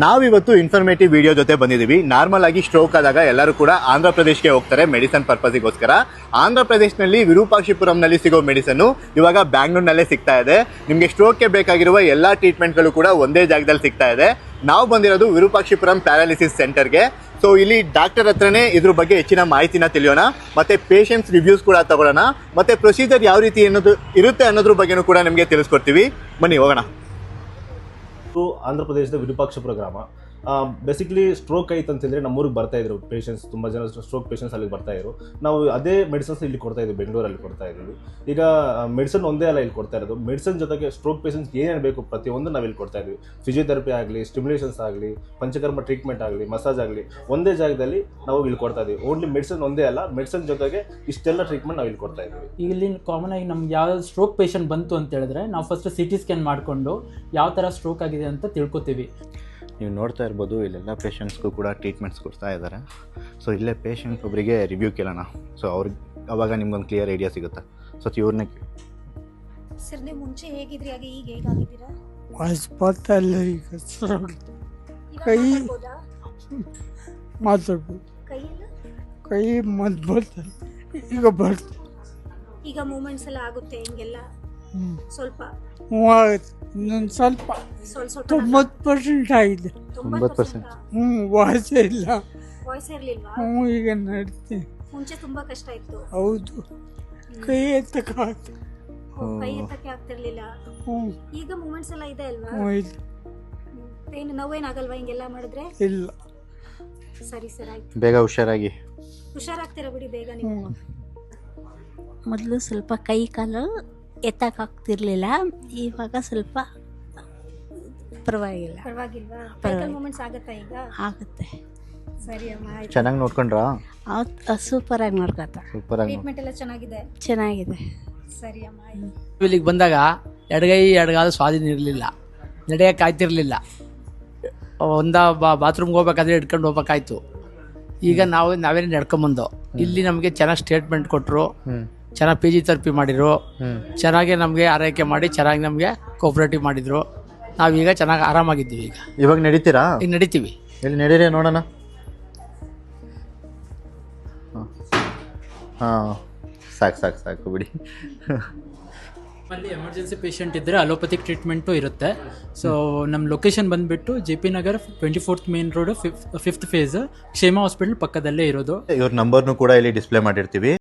ನಾವಿವತ್ತು informative video ಜೊತೆ ಬಂದಿದ್ದೀವಿ. ನಾರ್ಮಲ್ ಆಗಿ ಸ್ಟ್ರೋಕ್ ಆದಾಗ ಎಲ್ಲರೂ ಕೂಡ ಆಂಧ್ರ ಪ್ರದೇಶಕ್ಕೆ ಹೋಗ್ತಾರೆ ಮೆಡಿಸನ್ ಪರ್ಪಸ್ಗೋಸ್ಕರ. ಆಂಧ್ರ ಪ್ರದೇಶನಲ್ಲಿ ವಿರೂಪಾಕ್ಷಿಪುರಂನಲ್ಲಿ ಸಿಗೋ ಮೆಡಿಸನ್ ಇವಾಗ ಬ್ಯಾಂಗ್ಳೂರ್ನಲ್ಲೇ ಸಿಗ್ತಾ ಇದೆ. ನಿಮಗೆ ಸ್ಟ್ರೋಕ್ಗೆ ಬೇಕಾಗಿರುವ ಎಲ್ಲ ಟ್ರೀಟ್ಮೆಂಟ್ಗಳು ಕೂಡ ಒಂದೇ ಜಾಗದಲ್ಲಿ ಸಿಗ್ತಾ ಇದೆ. ನಾವು ಬಂದಿರೋದು ವಿರೂಪಾಕ್ಷಿಪುರಂ ಪ್ಯಾರಾಲಿಸಿಸ್ ಸೆಂಟರ್ಗೆ. ಸೊ ಇಲ್ಲಿ ಡಾಕ್ಟರ್ ಹತ್ರನೇ ಇದ್ರ ಬಗ್ಗೆ ಹೆಚ್ಚಿನ ಮಾಹಿತಿನ ತಿಳಿಯೋಣ, ಮತ್ತೆ ಪೇಷಂಟ್ಸ್ ರಿವ್ಯೂಸ್ ಕೂಡ ತಗೊಳ್ಳೋಣ, ಮತ್ತೆ ಪ್ರೊಸೀಜರ್ ಯಾವ ರೀತಿ ಇರುತ್ತೆ ಅನ್ನೋದ್ರ ಬಗ್ಗೆನೂ ಕೂಡ ನಿಮಗೆ ತಿಳಿಸ್ಕೊಡ್ತೀವಿ. ಬನ್ನಿ ಹೋಗೋಣ. ಆಂಧ್ರ ಪ್ರದೇಶದ ವಿರೂಪಾಕ್ಷಪುರ ಗ್ರಾಮ. ಬೇಸಿಕಲಿ ಸ್ಟ್ರೋಕ್ ಆಯ್ತು ಅಂತಂದರೆ ನಮ್ಮೂರಿಗೆ ಬರ್ತಾ ಇದ್ರು ಪೇಷಂಟ್ಸ್, ತುಂಬ ಜನ ಸ್ಟ್ರೋಕ್ ಪೇಷಂಟ್ಸ್ ಅಲ್ಲಿಗೆ ಬರ್ತಾ ಇದ್ರು. ನಾವು ಅದೇ ಮೆಡಿಸಿನ್ಸ್ ಇಲ್ಲಿ ಕೊಡ್ತಾ ಇದ್ವಿ, ಬೆಂಗಳೂರಲ್ಲಿ ಕೊಡ್ತಾ ಇದ್ದೀವಿ. ಈಗ ಮೆಡಿಸಿನ್ ಒಂದೇ ಅಲ್ಲ ಇಲ್ಲಿ ಕೊಡ್ತಾ ಇರೋದು, ಮೆಡಿಸಿನ್ ಜೊತೆಗೆ ಸ್ಟ್ರೋಕ್ ಪೇಷಂಟ್ಸ್ ಏನೇನು ಬೇಕು ಪ್ರತಿಯೊಂದು ನಾವು ಇಲ್ಲಿ ಕೊಡ್ತಾ ಇದ್ವಿ. ಫಿಸಿಯೋಥೆರಪಿ ಆಗಲಿ, ಸ್ಟಿಮ್ಯುಲೇಷನ್ಸ್ ಆಗಲಿ, ಪಂಚಕರ್ಮ ಟ್ರೀಟ್ಮೆಂಟ್ ಆಗಲಿ, ಮಸಾಜ್ ಆಗಲಿ, ಒಂದೇ ಜಾಗದಲ್ಲಿ ನಾವು ಇಲ್ಲಿ ಕೊಡ್ತಾ ಇದ್ದೀವಿ. ಓನ್ಲಿ ಮೆಡಿಸಿನ್ ಒಂದೇ ಅಲ್ಲ, ಮೆಡಿಸಿನ್ ಜೊತೆಗೆ ಇಷ್ಟೆಲ್ಲ ಟ್ರೀಟ್ಮೆಂಟ್ ನಾವು ಇಲ್ಲಿ ಕೊಡ್ತಾ ಇದ್ದೀವಿ. ಇಲ್ಲಿ ಕಾಮನ್ ಆಗಿ ನಮ್ಗೆ ಯಾವ ಸ್ಟ್ರೋಕ್ ಪೇಷಂಟ್ ಬಂತು ಅಂತ ಹೇಳಿದ್ರೆ ನಾವು ಫಸ್ಟ್ CT ಸ್ಕ್ಯಾನ್ ಮಾಡಿಕೊಂಡು ಯಾವ ಥರ ಸ್ಟ್ರೋಕ್ ಆಗಿದೆ ಅಂತ ತಿಳ್ಕೊತೀವಿ. ನೀವು ನೋಡ್ತಾ ಇರ್ಬೋದು ಇಲ್ಲೆಲ್ಲ ಪೇಷಂಟ್ಸ್ಗೂ ಕೂಡ ಟ್ರೀಟ್ಮೆಂಟ್ಸ್ ಕೊಡ್ತಾ ಇದ್ದಾರೆ. ಸೊ ಇಲ್ಲೇ ಪೇಷಂಟ್ ಒಬ್ಬರಿಗೆ ರಿವ್ಯೂ ಕೇಳೋಣ. ಸೊ ಅವ್ರಿಗೆ ಅವಾಗ ನಿಮ್ಗೊಂದು ಕ್ಲಿಯರ್ ಐಡಿಯಾ ಸಿಗುತ್ತೆ. ಸೊ ಇವ್ರನ್ನೇ ಸರ್, ನೀವು ಮುಂಚೆ ಹೇಗಿದ್ರಿ, ಹಾಗೆ ಈಗ ಹೇಗಾಗಿದ್ದೀರಾ? ಹಾಸ್ಪಿಟಲ್ ಕೈ ಮಾತಾಡ್ಬೋದು, ಕೈ ಮದ್ದು ಬರ್ತದೆ, ಈಗ ಬರ್ತದೆ. ಈಗ ಮೂಮೆಂಟ್ಸ್ ಎಲ್ಲ ಆಗುತ್ತೆ ಹಿಂಗೆಲ್ಲ ಸ್ವಲ್ಪ ಇನ್ನೊಂದು ಸ್ವಲ್ಪ ಸ್ವಲ್ಪ 90% ಆಗಿದೆ. 90%? ವಾಯ್ಸ್ ಇಲ್ಲ. ವಾಯ್ಸ್ ಇರ್ಲಿಲ್ವಾ? ಈಗ ನಡ್ತೀನಿ. ಮುಂಚೆ ತುಂಬಾ ಕಷ್ಟ ಇತ್ತು. ಹೌದು, ಕೈ ಎತ್ತಕ್ಕಾಗ್ತದೆ. ಕೈ ಎತ್ತಕ್ಕೆ ಆಗ್ತಿರ್ಲಿಲ್ಲ. ಈಗ ಮೂಮೆಂಟ್ಸ್ ಎಲ್ಲ ಇದೆ ಅಲ್ವಾ? ಪೇನ್ ನೋವೇನಾಗಲ್ವಾ ಹಿಂಗೆಲ್ಲ ಮಾಡಿದ್ರೆ? ಇಲ್ಲ. ಸರಿ ಸರ್, ಆಯ್ತು. ಬೇಗ ಹುಷಾರಾಗಿ ಹುಷಾರಾಗ್ತೀರಾ ಬಿಡಿ ಬೇಗ ನೀವು. ಮೊದಲು ಸ್ವಲ್ಪ ಕೈ ಕಾಲು ಎತ್ತಕ್ಕಾಗ್ತಿರ್ಲಿಲ್ಲ, ಇವಾಗ ಸ್ವಲ್ಪ ಪರವಾಗಿಲ್ಲ. ಪರವಾಗಿಲ್ವಾ? ಕೈಕಾಲ್ ಮೂಮೆಂಟ್ಸ್ ಆಗುತ್ತಾ ಈಗ? ಆಗುತ್ತೆ. ಸರಿ ಅಮ್ಮ, ಆಯ್ತು. ಚೆನ್ನಾಗಿ ನೋಡ್ಕೊಂಡ್ರಾ? ಸೂಪರಾಗಿ ನೋಡ್ಕೊತ. ಸೂಪರಾಗಿ. ಟ್ರೀಟ್ಮೆಂಟ್ ಎಲ್ಲ ಚೆನ್ನಾಗಿದೆ? ಚೆನ್ನಾಗಿದೆ. ಸರಿ ಅಮ್ಮ, ಆಯ್ತು. ಇಲ್ಲಿಗೆ ಬಂದಾಗ ಎಡಗೈ ಎಡಗಾಲು ಸ್ವಾಧೀನ ಇರಲಿಲ್ಲ, ನಡೆಯೋಕೆ ಆಯ್ತಿರಲಿಲ್ಲ. ಬಾತ್ರೂಮ್ಗೆ ಹೋಗ್ಬೇಕಾದ್ರೆ ಹಿಡ್ಕೊಂಡು ಹೋಗ್ಬೇಕಾಯ್ತು. ಈಗ ನಾವೇ ನಡ್ಕೊಂಬಂದು ಇಲ್ಲಿ ನಮಗೆ ಚೆನ್ನಾಗಿ ಸ್ಟೇಟ್ಮೆಂಟ್ ಕೊಟ್ಟರು, ಚೆನ್ನಾಗಿ ಫಿಸಿಯೋಥೆರಪಿ ಮಾಡಿದ್ರು, ಚೆನ್ನಾಗಿ ನಮಗೆ ಆರೈಕೆ ಮಾಡಿ ಚೆನ್ನಾಗಿ ನಮಗೆ ಕೋಆಪರೇಟಿವ್ ಮಾಡಿದ್ರು. ನಾವೀಗ ಚೆನ್ನಾಗಿ ಆರಾಮಾಗಿದ್ದೀವಿ. ಇವಾಗ ನಡೀತೀರಾ? ಈಗ ನಡೀತೀವಿ. ಎಲ್ಲಿ ನಡೀರಿ ನೋಡೋಣ. ಹಾಂ, ಸಾಕು ಬಿಡಿ. ಅಲ್ಲಿ ಎಮರ್ಜೆನ್ಸಿ ಪೇಷಂಟ್ ಇದ್ದರೆ ಅಲೋಪತಿಕ್ ಟ್ರೀಟ್ಮೆಂಟು ಇರುತ್ತೆ. ಸೊ ನಮ್ಮ ಲೊಕೇಶನ್ ಬಂದುಬಿಟ್ಟು JP Nagar 24th main road 5th phase Kshema hospital ಪಕ್ಕದಲ್ಲೇ ಇರೋದು. ಇವ್ರ ನಂಬರ್ನು ಕೂಡ ಇಲ್ಲಿ ಡಿಸ್ಪ್ಲೇ ಮಾಡಿರ್ತೀವಿ.